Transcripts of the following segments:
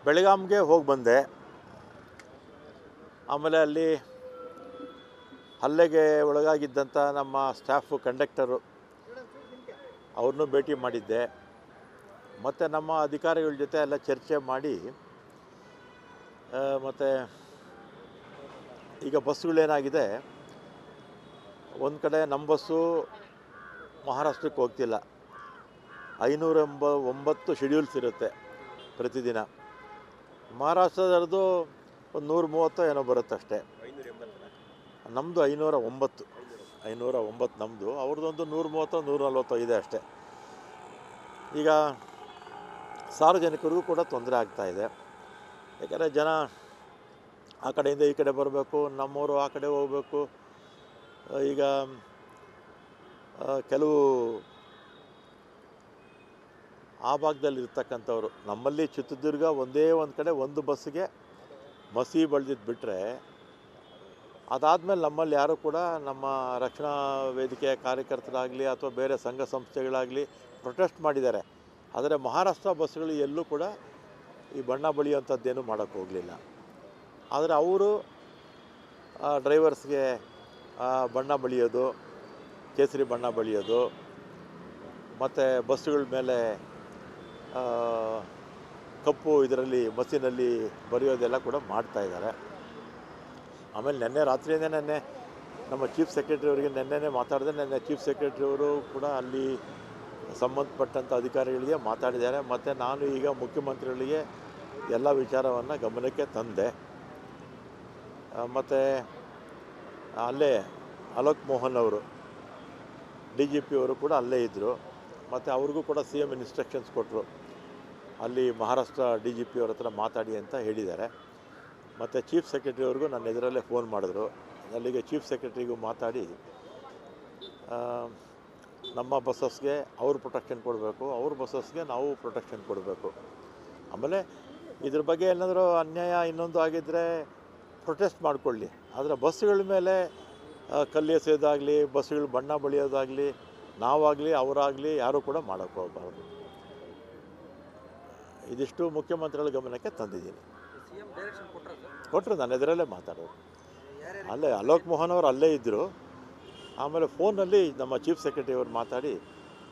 ಬೆಳಗಾಂಗೆ ಹೋಗಿ ಬಂದೆ. ಆಮೇಲೆ ಅಲ್ಲಿ ಹಲ್ಲೆಗೆ ಒಳಗಾಗಿದ್ದಂಥ ನಮ್ಮ ಸ್ಟಾಫು ಕಂಡಕ್ಟರು ಅವ್ರನ್ನೂ ಭೇಟಿ ಮಾಡಿದ್ದೆ. ಮತ್ತು ನಮ್ಮ ಅಧಿಕಾರಿಗಳ ಜೊತೆ ಎಲ್ಲ ಚರ್ಚೆ ಮಾಡಿ ಮತ್ತು ಈಗ ಬಸ್ಸುಗಳೇನಾಗಿದೆ, ಒಂದು ಕಡೆ ನಮ್ಮ ಬಸ್ಸು ಮಹಾರಾಷ್ಟ್ರಕ್ಕೆ ಹೋಗ್ತಿಲ್ಲ. 509 ಶೆಡ್ಯೂಲ್ಸ್ ಇರುತ್ತೆ ಪ್ರತಿದಿನ. ಮಹಾರಾಷ್ಟ್ರದವ್ರದ್ದು ಒಂದು 130 ಏನೋ ಬರುತ್ತಷ್ಟೇ. ನಮ್ಮದು 509 ನಮ್ಮದು, ಅವ್ರದ್ದೊಂದು 130 140 ಇದೆ ಅಷ್ಟೇ. ಈಗ ಸಾರ್ವಜನಿಕರಿಗೂ ಕೂಡ ತೊಂದರೆ ಆಗ್ತಾಯಿದೆ. ಯಾಕಂದರೆ ಜನ ಆ ಕಡೆಯಿಂದ ಈ ಕಡೆ ಬರಬೇಕು, ನಮ್ಮವರು ಆ ಕಡೆ ಹೋಗಬೇಕು. ಈಗ ಕೆಲವು ಆ ಭಾಗದಲ್ಲಿ ಇರ್ತಕ್ಕಂಥವ್ರು, ನಮ್ಮಲ್ಲಿ ಚಿತ್ರದುರ್ಗ ಒಂದೇ ಒಂದು ಕಡೆ ಒಂದು ಬಸ್ಸಿಗೆ ಮಸಿ ಬಳ್ದಿದ್ದು ಬಿಟ್ಟರೆ, ಅದಾದಮೇಲೆ ನಮ್ಮಲ್ಲಿ ಯಾರೂ ಕೂಡ ನಮ್ಮ ರಕ್ಷಣಾ ವೇದಿಕೆಯ ಕಾರ್ಯಕರ್ತರಾಗಲಿ ಅಥವಾ ಬೇರೆ ಸಂಘ ಸಂಸ್ಥೆಗಳಾಗಲಿ ಪ್ರೊಟೆಸ್ಟ್ ಮಾಡಿದ್ದಾರೆ. ಆದರೆ ಮಹಾರಾಷ್ಟ್ರ ಬಸ್ಗಳು ಎಲ್ಲೂ ಕೂಡ ಈ ಬಣ್ಣ ಬಳಿಯುವಂಥದ್ದೇನು ಮಾಡೋಕ್ಕೆ ಹೋಗಲಿಲ್ಲ. ಆದರೆ ಅವರು ಡ್ರೈವರ್ಸ್ಗೆ ಬಣ್ಣ ಬಳಿಯೋದು, ಕೇಸರಿ ಬಣ್ಣ ಬಳಿಯೋದು, ಮತ್ತು ಬಸ್ಸುಗಳ ಮೇಲೆ ಕಪ್ಪು ಇದರಲ್ಲಿ ಮಸಿನಲ್ಲಿ ಬರೆಯೋದೆಲ್ಲ ಕೂಡ ಮಾಡ್ತಾಯಿದ್ದಾರೆ. ಆಮೇಲೆ ನೆನ್ನೆ ರಾತ್ರಿಯೇ ನಮ್ಮ ಚೀಫ್ ಸೆಕ್ರೆಟರಿ ಅವರಿಗೆ ನೆನ್ನೆನೇ ಮಾತಾಡಿದೆ. ನೆನ್ನೆ ಚೀಫ್ ಸೆಕ್ರೆಟರಿ ಅವರು ಕೂಡ ಅಲ್ಲಿ ಸಂಬಂಧಪಟ್ಟಂಥ ಅಧಿಕಾರಿಗಳಿಗೆ ಮಾತಾಡಿದ್ದಾರೆ. ಮತ್ತು ನಾನು ಈಗ ಮುಖ್ಯಮಂತ್ರಿಗಳಿಗೆ ಎಲ್ಲ ವಿಚಾರವನ್ನು ಗಮನಕ್ಕೆ ತಂದೆ. ಮತ್ತು ಅಲ್ಲೇ ಅಲೋಕ್ ಮೋಹನ್ ಅವರು DGP ಅವರು ಕೂಡ ಅಲ್ಲೇ ಇದ್ದರು. ಮತ್ತು ಅವ್ರಿಗೂ ಕೂಡ CM ಇನ್ಸ್ಟ್ರಕ್ಷನ್ಸ್ ಕೊಟ್ಟರು, ಅಲ್ಲಿ ಮಹಾರಾಷ್ಟ್ರ DGP ಅವ್ರ ಹತ್ರ ಮಾತಾಡಿ ಅಂತ ಹೇಳಿದ್ದಾರೆ. ಮತ್ತು ಚೀಫ್ ಸೆಕ್ರೆಟರಿ ಅವ್ರಿಗೂ ನನ್ನ ಎದುರಲ್ಲೇ ಫೋನ್ ಮಾಡಿದ್ರು. ಅಲ್ಲಿಗೆ ಚೀಫ್ ಸೆಕ್ರೆಟರಿಗೂ ಮಾತಾಡಿ ನಮ್ಮ ಬಸ್ಸಸ್ಗೆ ಅವರು ಪ್ರೊಟೆಕ್ಷನ್ ಕೊಡಬೇಕು, ಅವ್ರ ಬಸ್ಸಸ್ಗೆ ನಾವು ಪ್ರೊಟೆಕ್ಷನ್ ಕೊಡಬೇಕು. ಆಮೇಲೆ ಇದ್ರ ಬಗ್ಗೆ ಏನಾದರೂ ಅನ್ಯಾಯ ಇನ್ನೊಂದು ಆಗಿದ್ದರೆ ಪ್ರೊಟೆಸ್ಟ್ ಮಾಡಿಕೊಳ್ಳಿ. ಆದರೆ ಬಸ್ಸುಗಳ ಮೇಲೆ ಕಲ್ಲು ಎಸೆಯೋದಾಗಲಿ, ಬಸ್ಸುಗಳು ಬಣ್ಣ ಬಳಿಯೋದಾಗಲಿ ನಾವಾಗಲಿ ಅವರಾಗಲಿ ಯಾರೂ ಕೂಡ ಮಾಡೋಕ್ಕೆ ಹೋಗಬಾರ್ದು. ಇದಿಷ್ಟು ಮುಖ್ಯಮಂತ್ರಿಗಳ ಗಮನಕ್ಕೆ ತಂದಿದ್ದೀನಿ. ಕೊಟ್ಟರು, ನನ್ನ ಎದುರಲ್ಲೇ ಮಾತಾಡೋರು. ಅಲ್ಲೇ ಅಲೋಕ್ ಮೋಹನ್ ಅವರು ಅಲ್ಲೇ ಇದ್ದರು. ಆಮೇಲೆ ಫೋನಲ್ಲಿ ನಮ್ಮ ಚೀಫ್ ಸೆಕ್ರೆಟರಿ ಅವರು ಮಾತಾಡಿ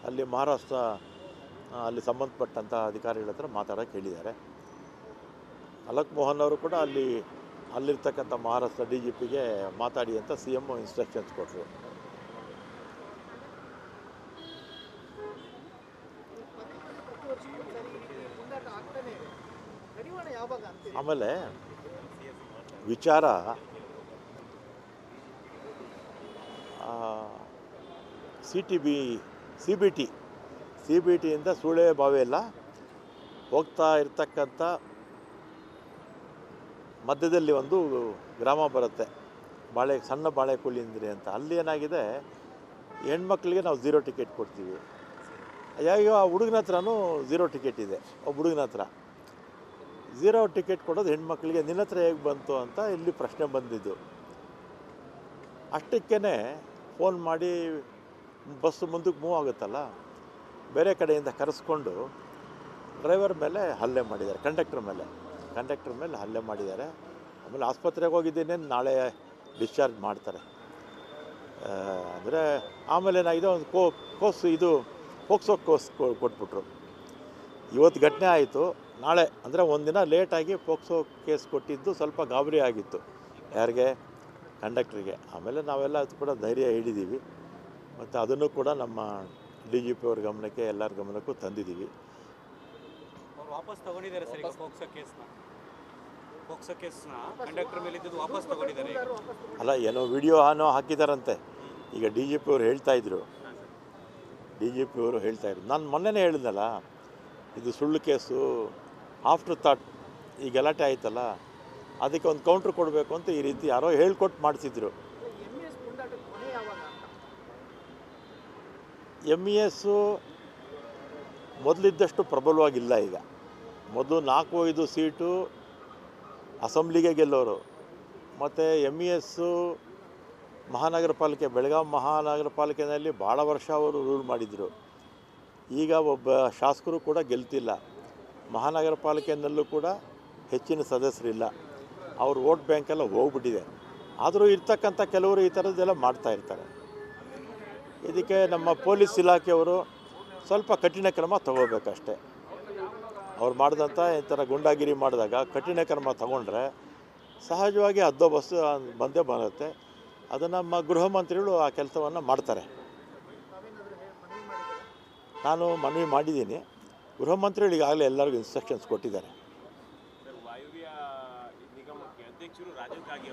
ಅಲ್ಲಿ ಮಹಾರಾಷ್ಟ್ರ ಅಲ್ಲಿ ಸಂಬಂಧಪಟ್ಟಂಥ ಅಧಿಕಾರಿಗಳ ಹತ್ರ ಮಾತಾಡೋಕ್ಕೆ ಹೇಳಿದ್ದಾರೆ. ಅಲೋಕ್ ಮೋಹನ್ ಅವರು ಕೂಡ ಅಲ್ಲಿರ್ತಕ್ಕಂಥ ಮಹಾರಾಷ್ಟ್ರ DGPಗೆ ಮಾತಾಡಿ ಅಂತ CM ಇನ್ಸ್ಟ್ರಕ್ಷನ್ಸ್ ಕೊಟ್ಟರು. ಆಮೇಲೆ ವಿಚಾರ CBTಯಿಂದ ಸೂಳೆ ಬಾವಿಯೆಲ್ಲ ಹೋಗ್ತಾ ಇರ್ತಕ್ಕಂಥ ಮಧ್ಯದಲ್ಲಿ ಒಂದು ಗ್ರಾಮ ಬರುತ್ತೆ, ಸಣ್ಣ ಬಾಳೆಕುಳಿಂದ್ರಿ ಅಂತ. ಅಲ್ಲಿ ಏನಾಗಿದೆ, ಹೆಣ್ಮಕ್ಳಿಗೆ ನಾವು 0 ಟಿಕೆಟ್ ಕೊಡ್ತೀವಿ. ಈಗ ಆ ಹುಡುಗನ ಹತ್ರನೂ 0 ಟಿಕೆಟ್ ಇದೆ. ಒಬ್ಬ ಹುಡುಗನ ಹತ್ರ 0 ಟಿಕೆಟ್ ಕೊಡೋದು ಹೆಣ್ಮಕ್ಳಿಗೆ ನಿನ್ನ ಹತ್ರ ಹೇಗೆ ಬಂತು ಅಂತ ಇಲ್ಲಿ ಪ್ರಶ್ನೆ ಬಂದಿದ್ದು. ಅಷ್ಟಕ್ಕೇ ಫೋನ್ ಮಾಡಿ ಬಸ್ಸು ಮುಂದಕ್ಕೆ ಮೂವ್ ಆಗುತ್ತಲ್ಲ, ಬೇರೆ ಕಡೆಯಿಂದ ಕರೆಸ್ಕೊಂಡು ಡ್ರೈವರ್ ಮೇಲೆ ಹಲ್ಲೆ ಮಾಡಿದ್ದಾರೆ, ಕಂಡಕ್ಟರ್ ಮೇಲೆ ಹಲ್ಲೆ ಮಾಡಿದ್ದಾರೆ. ಆಮೇಲೆ ಆಸ್ಪತ್ರೆಗೆ ಹೋಗಿದ್ದೀನಿ, ನಾಳೆ ಡಿಸ್ಚಾರ್ಜ್ ಮಾಡ್ತಾರೆ. ಅಂದರೆ ಆಮೇಲೆ ಏನಾಗಿದೆ, ಒಂದು ಪೋಕ್ಸೋ ಕೋಸ್ ಕೊಟ್ಬಿಟ್ರು. ಇವತ್ತು ಘಟನೆ ಆಯಿತು, ನಾಳೆ ಅಂದರೆ ಒಂದಿನ ಲೇಟಾಗಿ ಪೋಕ್ಸೋ ಕೇಸ್ ಕೊಟ್ಟಿದ್ದು ಸ್ವಲ್ಪ ಗಾಬರಿ ಆಗಿತ್ತು ಯಾರಿಗೆ, ಕಂಡಕ್ಟ್ರಿಗೆ. ಆಮೇಲೆ ನಾವೆಲ್ಲ ಅದು ಕೂಡ ಧೈರ್ಯ ಹಿಡಿದೀವಿ. ಮತ್ತು ಅದನ್ನು ಕೂಡ ನಮ್ಮ DGP ಅವ್ರ ಗಮನಕ್ಕೆ, ಎಲ್ಲರ ಗಮನಕ್ಕೂ ತಂದಿದ್ದೀವಿ. ವಾಪಸ್ ತಗೊಂಡಿದ್ದಾರೆ ಸರ್. ಈಗ ಪೋಕ್ಸೋ ಕೇಸ್ನ ಕಂಡಕ್ಟರ್ ಮೇಲೆ ಇದ್ದು ವಾಪಸ್ ತಗೊಂಡಿದ್ದಾರೆ. ಅಲ್ಲ, ಏನೋ ವಿಡಿಯೋ ಹಾಕಿದಾರಂತೆ. ಈಗ DGP ಅವರು ಹೇಳ್ತಾಯಿದ್ರು. ನಾನು ಮೊನ್ನೆನೇ ಹೇಳಿದ್ನಲ್ಲ, ಇದು ಸುಳ್ಳು ಕೇಸು, ಆಫ್ಟರ್ ಥಾಟ್ ಈ ಗಲಾಟೆ ಆಯ್ತಲ್ಲ, ಅದಕ್ಕೆ ಒಂದು ಕೌಂಟ್ರ್ ಕೊಡಬೇಕು ಅಂತ ಈ ರೀತಿ ಯಾರೋ ಹೇಳ್ಕೊಟ್ಟು ಮಾಡಿಸಿದ್ರು. MES ಮೊದಲಿದ್ದಷ್ಟು ಪ್ರಬಲವಾಗಿಲ್ಲ ಈಗ. ಮೊದಲು 4-5 ಸೀಟು ಅಸೆಂಬ್ಲಿಗೆ ಗೆಲ್ಲೋರು. ಮತ್ತು MES ಮಹಾನಗರ ಪಾಲಿಕೆ, ಬೆಳಗಾವಿ ಮಹಾನಗರ ಪಾಲಿಕೆಯಲ್ಲಿ ಭಾಳ ವರ್ಷ ಅವರು ರೂಲ್ ಮಾಡಿದರು. ಈಗ ಒಬ್ಬ ಶಾಸಕರು ಕೂಡ ಗೆಲ್ತಿಲ್ಲ. ಮಹಾನಗರ ಪಾಲಿಕೆಯಲ್ಲೂ ಕೂಡ ಹೆಚ್ಚಿನ ಸದಸ್ಯರಿಲ್ಲ. ಅವ್ರ ವೋಟ್ ಬ್ಯಾಂಕೆಲ್ಲ ಹೋಗ್ಬಿಟ್ಟಿದೆ. ಆದರೂ ಇರ್ತಕ್ಕಂಥ ಕೆಲವರು ಈ ಥರದ್ದೆಲ್ಲ ಮಾಡ್ತಾಯಿರ್ತಾರೆ. ಇದಕ್ಕೆ ನಮ್ಮ ಪೊಲೀಸ್ ಇಲಾಖೆಯವರು ಸ್ವಲ್ಪ ಕಠಿಣ ಕ್ರಮ ತಗೋಬೇಕಷ್ಟೆ. ಅವ್ರು ಮಾಡಿದಂಥ ಈ ಥರ ಗುಂಡಾಗಿರಿ ಮಾಡಿದಾಗ ಕಠಿಣ ಕ್ರಮ ತಗೊಂಡ್ರೆ ಸಹಜವಾಗಿ ಹದ್ದೋಬಸ್ತು ಬಂದೇ ಬರುತ್ತೆ. ಅದು ನಮ್ಮ ಗೃಹ ಮಂತ್ರಿಗಳು ಆ ಕೆಲಸವನ್ನು ಮಾಡ್ತಾರೆ. ನಾನು ಮನವಿ ಮಾಡಿದ್ದೀನಿ. ಗೃಹ ಮಂತ್ರಿಗಳು ಈಗಾಗಲೇ ಎಲ್ಲರಿಗೂ ಇನ್ಸ್ಟ್ರಕ್ಷನ್ಸ್ ಕೊಟ್ಟಿದ್ದಾರೆ. ವಾಯುವ್ಯ ನಿಗಮಕ್ಕೆ ಅಧ್ಯಕ್ಷರು ರಾಜನ್ ಕಾಗೆ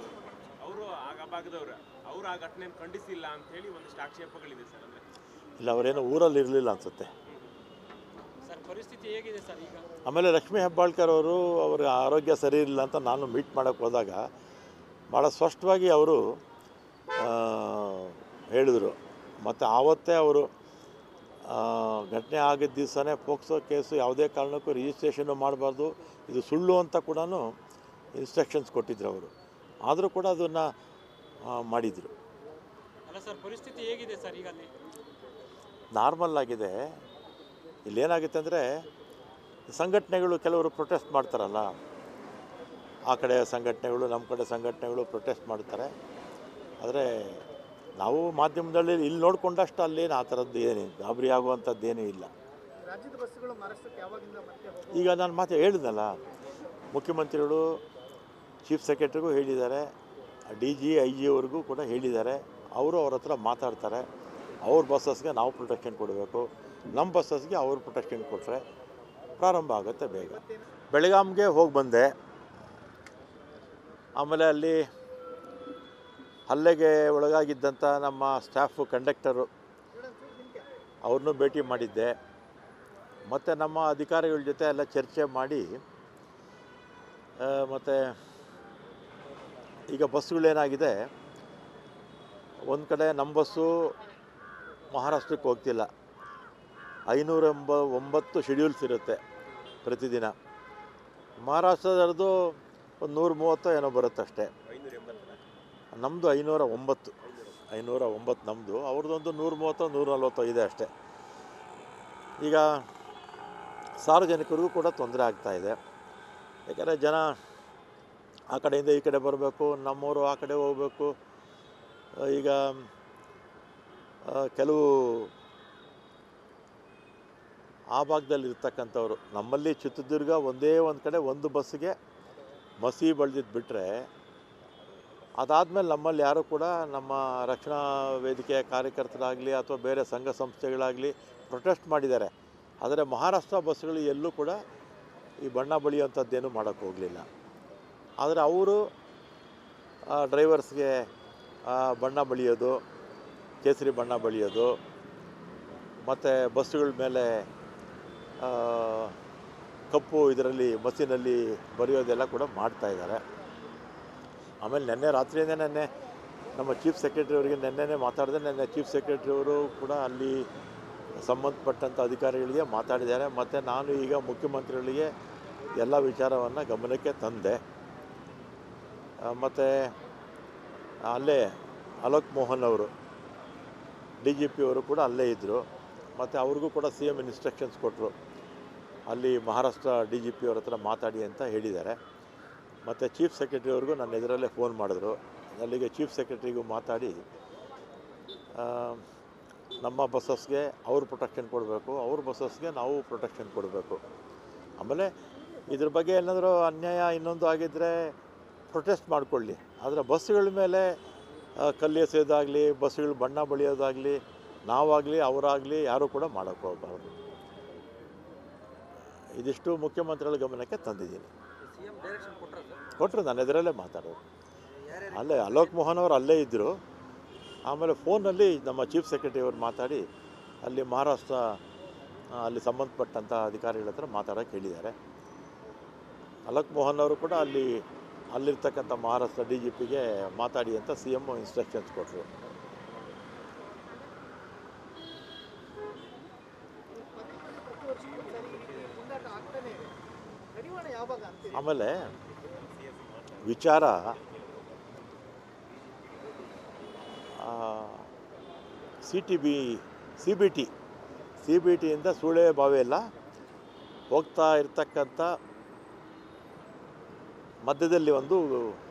ಅವರು ಆ ಭಾಗದವರು ಅವರು ಆ ಘಟನೆಯನ್ನು ಖಂಡಿಸಿಲ್ಲ ಅಂತ ಹೇಳಿ ಒಂದಿಷ್ಟು ಆಕ್ಷೇಪಗಳಿದೆ ಸರ್. ಅಂದರೆ ಇಲ್ಲ, ಅವರೇನೋ ಊರಲ್ಲಿ ಇರಲಿಲ್ಲ ಅನಿಸುತ್ತೆ. ಸರ್ ಪರಿಸ್ಥಿತಿ ಹೇಗಿದೆ ಸರ್ ಈಗ? ಆಮೇಲೆ ಲಕ್ಷ್ಮೀ ಹೆಬ್ಬಾಳ್ಕರ್ ಅವರು ಅವರ ಆರೋಗ್ಯ ಸರಿ ಇರಲಿಲ್ಲ ಅಂತ ನಾನು ಮೀಟ್ ಮಾಡೋಕ್ಕೆ ಹೋದಾಗ ಭಾಳ ಸ್ಪಷ್ಟವಾಗಿ ಅವರು ಹೇಳಿದರು. ಮತ್ತು ಆವತ್ತೇ ಅವರು ಘಟನೆ ಆಗಿದ್ದ ದಿವಸನೇ ಪೋಕ್ಸೋ ಕೇಸು ಯಾವುದೇ ಕಾರಣಕ್ಕೂ ರಿಜಿಸ್ಟ್ರೇಷನ್ನು ಮಾಡಬಾರ್ದು, ಇದು ಸುಳ್ಳು ಅಂತ ಕೂಡ ಇನ್ಸ್ಟ್ರಕ್ಷನ್ಸ್ ಕೊಟ್ಟಿದ್ರು ಅವರು. ಆದರೂ ಕೂಡ ಅದನ್ನು ಮಾಡಿದರು. ಅಲ್ಲ ಸರ್, ಪರಿಸ್ಥಿತಿ ಹೇಗಿದೆ ಸರ್ ಈಗ ಅಲ್ಲಿ? ನಾರ್ಮಲ್ ಆಗಿದೆ. ಇಲ್ಲೇನಾಗುತ್ತೆ ಅಂದರೆ ಸಂಘಟನೆಗಳು ಕೆಲವರು ಪ್ರೊಟೆಸ್ಟ್ ಮಾಡ್ತಾರಲ್ಲ, ಆ ಕಡೆ ಸಂಘಟನೆಗಳು ನಮ್ಮ ಕಡೆ ಸಂಘಟನೆಗಳು ಪ್ರೊಟೆಸ್ಟ್ ಮಾಡ್ತಾರೆ. ಆದರೆ ನಾವು ಮಾಧ್ಯಮದಲ್ಲಿ ಇಲ್ಲಿ ನೋಡಿಕೊಂಡಷ್ಟು ಅಲ್ಲೇನು ಆ ಥರದ್ದು ಏನು ಗಾಬರಿ ಆಗುವಂಥದ್ದೇನೂ ಇಲ್ಲ. ರಾಜ್ಯದ ಬಸ್ಸುಗಳು ಮಹಾರಾಷ್ಟ್ರಕ್ಕೆ ಯಾವಾಗಿಂದ ಮತ್ತೆ ಈಗ ನಾನು ಮಾತು ಹೇಳಿದ್ನಲ್ಲ, ಮುಖ್ಯಮಂತ್ರಿಗಳು ಚೀಫ್ ಸೆಕ್ರೆಟರಿಗೂ ಹೇಳಿದ್ದಾರೆ, DG IG ಅವ್ರಿಗೂ ಕೂಡ ಹೇಳಿದ್ದಾರೆ. ಅವರು ಅವ್ರ ಹತ್ರ ಮಾತಾಡ್ತಾರೆ. ಅವ್ರ ಬಸ್ಸಸ್ಗೆ ನಾವು ಪ್ರೊಟೆಕ್ಷನ್ ಕೊಡಬೇಕು, ನಮ್ಮ ಬಸ್ಸಸ್ಗೆ ಅವ್ರು ಪ್ರೊಟೆಕ್ಷನ್ ಕೊಟ್ಟರೆ ಪ್ರಾರಂಭ ಆಗುತ್ತೆ ಬೇಗ. ಬೆಳಗಾಂಗೆ ಹೋಗಿ ಬಂದೆ. ಆಮೇಲೆ ಅಲ್ಲಿ ಹಲ್ಲೆಗೆ ಒಳಗಾಗಿದ್ದಂಥ ನಮ್ಮ ಸ್ಟಾಫು ಕಂಡಕ್ಟರು ಅವ್ರನ್ನೂ ಭೇಟಿ ಮಾಡಿದ್ದೆ. ಮತ್ತು ನಮ್ಮ ಅಧಿಕಾರಿಗಳ ಜೊತೆ ಎಲ್ಲ ಚರ್ಚೆ ಮಾಡಿ ಮತ್ತು ಈಗ ಬಸ್ಸುಗಳೇನಾಗಿದೆ, ಒಂದು ಕಡೆ ನಮ್ಮ ಬಸ್ಸು ಮಹಾರಾಷ್ಟ್ರಕ್ಕೆ ಹೋಗ್ತಿಲ್ಲ. 509 ಶೆಡ್ಯೂಲ್ಸ್ ಇರುತ್ತೆ ಪ್ರತಿದಿನ. ಮಹಾರಾಷ್ಟ್ರದವ್ರದ್ದು ಒಂದು 130 ಏನೋ ಬರುತ್ತಷ್ಟೇ. ನಮ್ಮದು 509 ನಮ್ಮದು, ಅವ್ರದ್ದೊಂದು 130 140 ಇದೆ ಅಷ್ಟೇ. ಈಗ ಸಾರ್ವಜನಿಕರಿಗೂ ಕೂಡ ತೊಂದರೆ ಆಗ್ತಾಯಿದೆ. ಯಾಕಂದರೆ ಜನ ಆ ಕಡೆಯಿಂದ ಈ ಕಡೆ ಬರಬೇಕು, ನಮ್ಮವರು ಆ ಕಡೆ ಹೋಗಬೇಕು. ಈಗ ಕೆಲವು ಆ ಭಾಗದಲ್ಲಿ ಇರ್ತಕ್ಕಂಥವ್ರು, ನಮ್ಮಲ್ಲಿ ಚಿತ್ರದುರ್ಗ ಒಂದೇ ಒಂದು ಕಡೆ ಒಂದು ಬಸ್ಸಿಗೆ ಮಸಿ ಬಳ್ದಿದ್ದು ಬಿಟ್ಟರೆ, ಅದಾದಮೇಲೆ ನಮ್ಮಲ್ಲಿ ಯಾರೂ ಕೂಡ ನಮ್ಮ ರಕ್ಷಣಾ ವೇದಿಕೆಯ ಕಾರ್ಯಕರ್ತರಾಗಲಿ ಅಥವಾ ಬೇರೆ ಸಂಘ ಸಂಸ್ಥೆಗಳಾಗಲಿ ಪ್ರೊಟೆಸ್ಟ್ ಮಾಡಿದ್ದಾರೆ. ಆದರೆ ಮಹಾರಾಷ್ಟ್ರ ಬಸ್ಸುಗಳು ಎಲ್ಲೂ ಕೂಡ ಈ ಬಣ್ಣ ಬಳಿಯುವಂಥದ್ದೇನು ಮಾಡೋಕ್ಕೆ ಹೋಗಲಿಲ್ಲ. ಆದರೆ ಅವರು ಡ್ರೈವರ್ಸ್ಗೆ ಬಣ್ಣ ಬಳಿಯೋದು, ಕೇಸರಿ ಬಣ್ಣ ಬಳಿಯೋದು, ಮತ್ತು ಬಸ್ಸುಗಳ ಮೇಲೆ ಕಪ್ಪು ಇದರಲ್ಲಿ ಮಸಿನಲ್ಲಿ ಬರೆಯೋದೆಲ್ಲ ಕೂಡ ಮಾಡ್ತಾಯಿದ್ದಾರೆ. ಆಮೇಲೆ ನೆನ್ನೆ ರಾತ್ರಿಯಿಂದ ನಮ್ಮ ಚೀಫ್ ಸೆಕ್ರೆಟರಿ ಅವರಿಗೆ ನೆನ್ನೆನೇ ಮಾತಾಡಿದೆ. ನೆನ್ನೆ ಚೀಫ್ ಸೆಕ್ರೆಟರಿ ಅವರು ಕೂಡ ಅಲ್ಲಿ ಸಂಬಂಧಪಟ್ಟಂಥ ಅಧಿಕಾರಿಗಳಿಗೆ ಮಾತಾಡಿದ್ದಾರೆ. ಮತ್ತು ನಾನು ಈಗ ಮುಖ್ಯಮಂತ್ರಿಗಳಿಗೆ ಎಲ್ಲ ವಿಚಾರವನ್ನು ಗಮನಕ್ಕೆ ತಂದೆ. ಮತ್ತು ಅಲ್ಲೇ ಅಲೋಕ್ ಮೋಹನ್ ಅವರು DGP ಅವರು ಕೂಡ ಅಲ್ಲೇ ಇದ್ದರು. ಮತ್ತು ಅವ್ರಿಗೂ ಕೂಡ CM ಇನ್ಸ್ಟ್ರಕ್ಷನ್ಸ್ ಕೊಟ್ಟರು, ಅಲ್ಲಿ ಮಹಾರಾಷ್ಟ್ರ DGP ಅವ್ರ ಹತ್ರ ಮಾತಾಡಿ ಅಂತ ಹೇಳಿದ್ದಾರೆ. ಮತ್ತು ಚೀಫ್ ಸೆಕ್ರೆಟರಿ ಅವ್ರಿಗೂ ನನ್ನ ಎದುರಲ್ಲೇ ಫೋನ್ ಮಾಡಿದ್ರು. ಅಲ್ಲಿಗೆ ಚೀಫ್ ಸೆಕ್ರೆಟರಿಗೂ ಮಾತಾಡಿ ನಮ್ಮ ಬಸ್ಸಸ್ಗೆ ಅವರು ಪ್ರೊಟೆಕ್ಷನ್ ಕೊಡಬೇಕು, ಅವ್ರ ಬಸ್ಸಸ್ಗೆ ನಾವು ಪ್ರೊಟೆಕ್ಷನ್ ಕೊಡಬೇಕು. ಆಮೇಲೆ ಇದ್ರ ಬಗ್ಗೆ ಏನಾದರೂ ಅನ್ಯಾಯ ಇನ್ನೊಂದು ಆಗಿದ್ದರೆ ಪ್ರೊಟೆಸ್ಟ್ ಮಾಡಿಕೊಳ್ಳಿ. ಆದರೆ ಬಸ್ಸುಗಳ ಮೇಲೆ ಕಲ್ಲೆಸೆಯೋದಾಗಲಿ, ಬಸ್ಸುಗಳು ಬಣ್ಣ ಬಳಿಯೋದಾಗಲಿ ನಾವಾಗಲಿ ಅವರಾಗಲಿ ಯಾರೂ ಕೂಡ ಮಾಡೋಕ್ಕೆ ಹೋಗಬಾರ್ದು. ಇದಿಷ್ಟು ಮುಖ್ಯಮಂತ್ರಿಗಳ ಗಮನಕ್ಕೆ ತಂದಿದ್ದೀನಿ. ಕೊಟ್ಟರು, ನನ್ನ ಎದುರಲ್ಲೇ ಮಾತಾಡೋರು. ಅಲ್ಲೇ ಅಲೋಕ್ ಮೋಹನ್ ಅವರು ಅಲ್ಲೇ ಇದ್ದರು. ಆಮೇಲೆ ಫೋನಲ್ಲಿ ನಮ್ಮ ಚೀಫ್ ಸೆಕ್ರೆಟರಿ ಅವರು ಮಾತಾಡಿ ಅಲ್ಲಿ ಮಹಾರಾಷ್ಟ್ರ ಅಲ್ಲಿ ಸಂಬಂಧಪಟ್ಟಂಥ ಅಧಿಕಾರಿಗಳ ಹತ್ರ ಮಾತಾಡೋಕ್ಕೆ ಹೇಳಿದ್ದಾರೆ. ಅಲೋಕ್ ಮೋಹನ್ ಅವರು ಕೂಡ ಅಲ್ಲಿರ್ತಕ್ಕಂಥ ಮಹಾರಾಷ್ಟ್ರ DGPಗೆ ಮಾತಾಡಿ ಅಂತ CM ಇನ್ಸ್ಟ್ರಕ್ಷನ್ಸ್ ಕೊಟ್ಟರು. ಆಮೇಲೆ ವಿಚಾರ CBTಯಿಂದ ಸೂಳೆ ಬಾವಿ ಎಲ್ಲ ಹೋಗ್ತಾ ಇರ್ತಕ್ಕಂಥ ಮಧ್ಯದಲ್ಲಿ ಒಂದು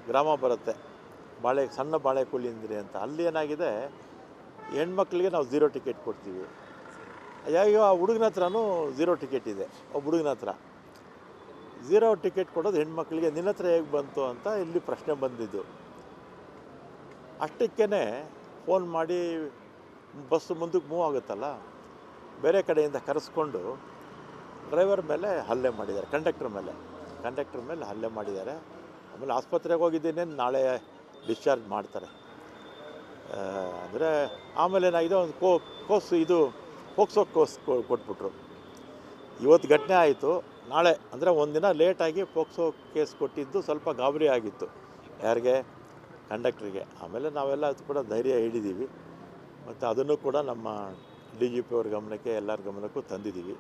ಗ್ರಾಮ ಬರುತ್ತೆ, ಸಣ್ಣ ಬಾಳೆಕುಳಿಂದ್ರಿ ಅಂತ. ಅಲ್ಲಿ ಏನಾಗಿದೆ, ಹೆಣ್ಮಕ್ಳಿಗೆ ನಾವು 0 ಟಿಕೆಟ್ ಕೊಡ್ತೀವಿ. ಈಗ ಆ ಹುಡುಗನ ಹತ್ರನೂ 0 ಟಿಕೆಟ್ ಇದೆ. ಒಬ್ಬ ಹುಡುಗನ ಹತ್ರ 0 ಟಿಕೆಟ್ ಕೊಡೋದು ಹೆಣ್ಮಕ್ಳಿಗೆ ನಿನ್ನ ಹತ್ರ ಹೇಗೆ ಬಂತು ಅಂತ ಇಲ್ಲಿ ಪ್ರಶ್ನೆ ಬಂದಿದ್ದು. ಅಷ್ಟಕ್ಕೇ ಫೋನ್ ಮಾಡಿ ಬಸ್ಸು ಮುಂದಕ್ಕೆ ಮೂವ್ ಆಗುತ್ತಲ್ಲ, ಬೇರೆ ಕಡೆಯಿಂದ ಕರೆಸ್ಕೊಂಡು ಡ್ರೈವರ್ ಮೇಲೆ ಹಲ್ಲೆ ಮಾಡಿದ್ದಾರೆ, ಕಂಡಕ್ಟರ್ ಮೇಲೆ ಹಲ್ಲೆ ಮಾಡಿದ್ದಾರೆ. ಆಮೇಲೆ ಆಸ್ಪತ್ರೆಗೆ ಹೋಗಿದ್ದೀನಿ, ನಾಳೆ ಡಿಸ್ಚಾರ್ಜ್ ಮಾಡ್ತಾರೆ. ಅಂದರೆ ಆಮೇಲೆ ಏನಾಗಿದೆ, ಒಂದು ಪೋಕ್ಸೋ ಕೋಸ್ ಕೊಟ್ಬಿಟ್ರು. ಇವತ್ತು ಘಟನೆ ಆಯಿತು, ನಾಳೆ ಅಂದರೆ ಒಂದಿನ ಲೇಟಾಗಿ ಪೋಕ್ಸೋ ಕೇಸ್ ಕೊಟ್ಟಿದ್ದು ಸ್ವಲ್ಪ ಗಾಬರಿ ಆಗಿತ್ತು ಯಾರಿಗೆ, ಕಂಡಕ್ಟ್ರಿಗೆ. ಆಮೇಲೆ ನಾವೆಲ್ಲ ಅದು ಕೂಡ ಧೈರ್ಯ ಹಿಡಿದೀವಿ, ಮತ್ತು ಅದನ್ನು ಕೂಡ ನಮ್ಮ DGP ಅವ್ರ ಗಮನಕ್ಕೆ, ಎಲ್ಲರ ಗಮನಕ್ಕೂ ತಂದಿದ್ದೀವಿ.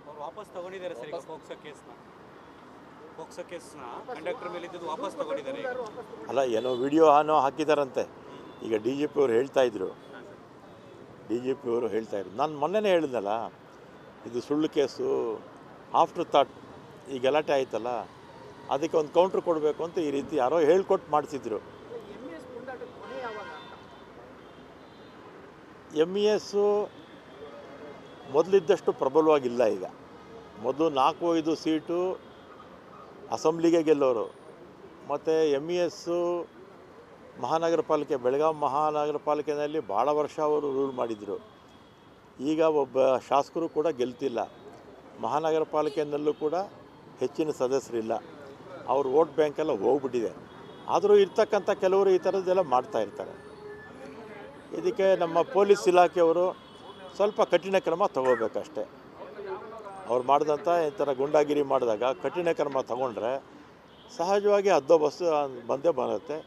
ಅವ್ರು ವಾಪಸ್ ತಗೊಂಡಿದ್ದಾರೆ ಸರ್ ಈಗ ಪೋಕ್ಸೋ ಕೇಸ್ನ ಕಂಡಕ್ಟರ್ ಮೇಲೆ ಇದ್ದದ್ದು ವಾಪಸ್ ತಗೊಂಡಿದ್ದಾರೆ. ಅಲ್ಲ, ಏನೋ ವಿಡಿಯೋ ಹಾಕಿದಾರಂತೆ. ಈಗ DGP ಅವರು ಹೇಳ್ತಾಯಿದ್ರು, ನಾನು ಮೊನ್ನೆನೇ ಹೇಳಿದ್ನಲ್ಲ, ಇದು ಸುಳ್ಳು ಕೇಸು, ಆಫ್ಟರ್ ಥಾಟ್ ಈ ಗಲಾಟೆ ಆಯ್ತಲ್ಲ, ಅದಕ್ಕೆ ಒಂದು ಕೌಂಟ್ರ್ ಕೊಡಬೇಕು ಅಂತ ಈ ರೀತಿ ಯಾರೋ ಹೇಳ್ಕೊಟ್ಟು ಮಾಡಿಸಿದ್ರು. MES ಮೊದಲಿದ್ದಷ್ಟು ಪ್ರಬಲವಾಗಿಲ್ಲ ಈಗ. ಮೊದಲು 4-5 ಸೀಟು ಅಸೆಂಬ್ಲಿಗೆ ಗೆಲ್ಲೋರು. ಮತ್ತು MES ಮಹಾನಗರ ಪಾಲಿಕೆ, ಬೆಳಗಾವಿ ಮಹಾನಗರ ಪಾಲಿಕೆಯಲ್ಲಿ ಭಾಳ ವರ್ಷ ಅವರು ರೂಲ್ ಮಾಡಿದರು. ಈಗ ಒಬ್ಬ ಶಾಸಕರು ಕೂಡ ಗೆಲ್ತಿಲ್ಲ. ಮಹಾನಗರ ಪಾಲಿಕೆಯಲ್ಲೂ ಕೂಡ ಹೆಚ್ಚಿನ ಸದಸ್ಯರಿಲ್ಲ. ಅವ್ರ ವೋಟ್ ಬ್ಯಾಂಕೆಲ್ಲ ಹೋಗ್ಬಿಟ್ಟಿದೆ. ಆದರೂ ಇರ್ತಕ್ಕಂಥ ಕೆಲವರು ಈ ಥರದ್ದೆಲ್ಲ ಮಾಡ್ತಾಯಿರ್ತಾರೆ. ಇದಕ್ಕೆ ನಮ್ಮ ಪೊಲೀಸ್ ಇಲಾಖೆಯವರು ಸ್ವಲ್ಪ ಕಠಿಣ ಕ್ರಮ ತಗೋಬೇಕಷ್ಟೆ. ಅವ್ರು ಮಾಡಿದಂಥ ಈ ಥರ ಗುಂಡಾಗಿರಿ ಮಾಡಿದಾಗ ಕಠಿಣ ಕ್ರಮ ತಗೊಂಡ್ರೆ ಸಹಜವಾಗಿ ಹದ್ದೋಬಸ್ತು ಬಂದೇ ಬರುತ್ತೆ.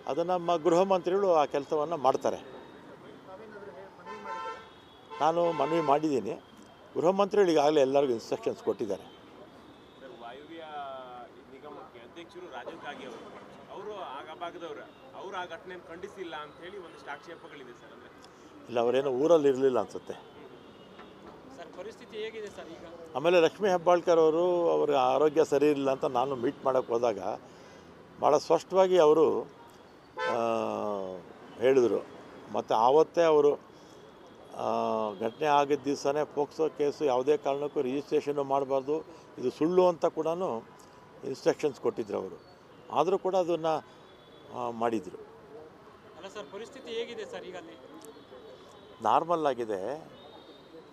ಅದು ನಮ್ಮ ಗೃಹ ಮಂತ್ರಿಗಳು ಆ ಕೆಲಸವನ್ನು ಮಾಡ್ತಾರೆ. ನಾನು ಮನವಿ ಮಾಡಿದ್ದೀನಿ. ಗೃಹ ಮಂತ್ರಿಗಳು ಈಗಾಗಲೇ ಎಲ್ಲರಿಗೂ ಇನ್ಸ್ಟ್ರಕ್ಷನ್ಸ್ ಕೊಟ್ಟಿದ್ದಾರೆ. ಸರ್, ವಾಯುವ್ಯ ನಿಗಮಕ್ಕೆ ಅಧ್ಯಕ್ಷರು ರಾಜೀವ್ ಕಾಗೆ ಅವರು ಆ ಭಾಗದವರು, ಅವರು ಆ ಘಟನೆಯನ್ನು ಖಂಡಿಸಿಲ್ಲ ಅಂತ ಹೇಳಿ ಒಂದಿಷ್ಟು ಆಕ್ಷೇಪಗಳಿದೆ ಸರ್. ಅಂದರೆ ಇಲ್ಲ, ಅವರೇನೋ ಊರಲ್ಲಿ ಇರಲಿಲ್ಲ ಅನಿಸುತ್ತೆ. ಸರ್, ಪರಿಸ್ಥಿತಿ ಹೇಗಿದೆ ಸರ್ ಈಗ? ಆಮೇಲೆ ಲಕ್ಷ್ಮೀ ಹೆಬ್ಬಾಳ್ಕರ್ ಅವರು, ಅವ್ರ ಆರೋಗ್ಯ ಸರಿ ಇರಲಿಲ್ಲ ಅಂತ ನಾನು ಮೀಟ್ ಮಾಡೋಕ್ಕೆ ಹೋದಾಗ ಭಾಳ ಸ್ಪಷ್ಟವಾಗಿ ಅವರು ಹೇಳಿದರು. ಮತ್ತು ಆವತ್ತೇ ಅವರು ಘಟನೆ ಆಗಿದ್ದ ದಿವಸನೇ ಪೋಕ್ಸೋ ಕೇಸು ಯಾವುದೇ ಕಾರಣಕ್ಕೂ ರಿಜಿಸ್ಟ್ರೇಷನ್ನು ಮಾಡಬಾರ್ದು, ಇದು ಸುಳ್ಳು ಅಂತ ಕೂಡ ಇನ್ಸ್ಟ್ರಕ್ಷನ್ಸ್ ಕೊಟ್ಟಿದ್ರು ಅವರು. ಆದರೂ ಕೂಡ ಅದನ್ನು ಮಾಡಿದರು. ಅಲ್ಲ ಸರ್, ಪರಿಸ್ಥಿತಿ ಹೇಗಿದೆ ಸರ್ ಈಗ ಅಲ್ಲಿ? ನಾರ್ಮಲ್ ಆಗಿದೆ.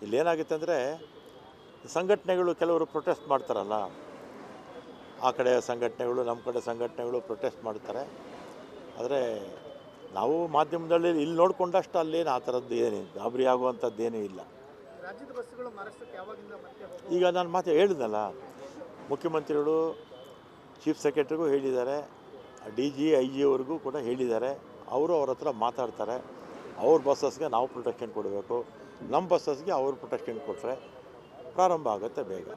ಇಲ್ಲೇನಾಗುತ್ತೆ ಅಂದರೆ, ಸಂಘಟನೆಗಳು ಕೆಲವರು ಪ್ರೊಟೆಸ್ಟ್ ಮಾಡ್ತಾರಲ್ಲ, ಆ ಕಡೆ ಸಂಘಟನೆಗಳು, ನಮ್ಮ ಕಡೆ ಸಂಘಟನೆಗಳು ಪ್ರೊಟೆಸ್ಟ್ ಮಾಡ್ತಾರೆ. ಆದರೆ ನಾವು ಮಾಧ್ಯಮದಲ್ಲಿ ಇಲ್ಲಿ ನೋಡಿಕೊಂಡಷ್ಟು ಅಲ್ಲೇನು ಆ ಥರದ್ದು ಏನೇನು ಗಾಬರಿ ಆಗುವಂಥದ್ದೇನೂ ಇಲ್ಲ. ರಾಜ್ಯದ ಬಸ್ಸುಗಳು ಮಹಾರಾಷ್ಟ್ರಕ್ಕೆ ಯಾವಾಗಿಂದ ಮತ್ತೆ ಹೋಗುವ? ಈಗ ನಾನು ಹೇಳಿದ್ನಲ್ಲ, ಮುಖ್ಯಮಂತ್ರಿಗಳು ಚೀಫ್ ಸೆಕ್ರೆಟರಿಗೂ ಹೇಳಿದ್ದಾರೆ, DG IG ಅವ್ರಿಗೂ ಕೂಡ ಹೇಳಿದ್ದಾರೆ. ಅವರು ಅವ್ರ ಹತ್ರ ಮಾತಾಡ್ತಾರೆ. ಅವ್ರ ಬಸ್ಸಸ್ಗೆ ನಾವು ಪ್ರೊಟೆಕ್ಷನ್ ಕೊಡಬೇಕು, ನಮ್ಮ ಬಸ್ಸಸ್ಗೆ ಅವ್ರು ಪ್ರೊಟೆಕ್ಷನ್ ಕೊಟ್ಟರೆ ಪ್ರಾರಂಭ ಆಗುತ್ತೆ ಬೇಗ.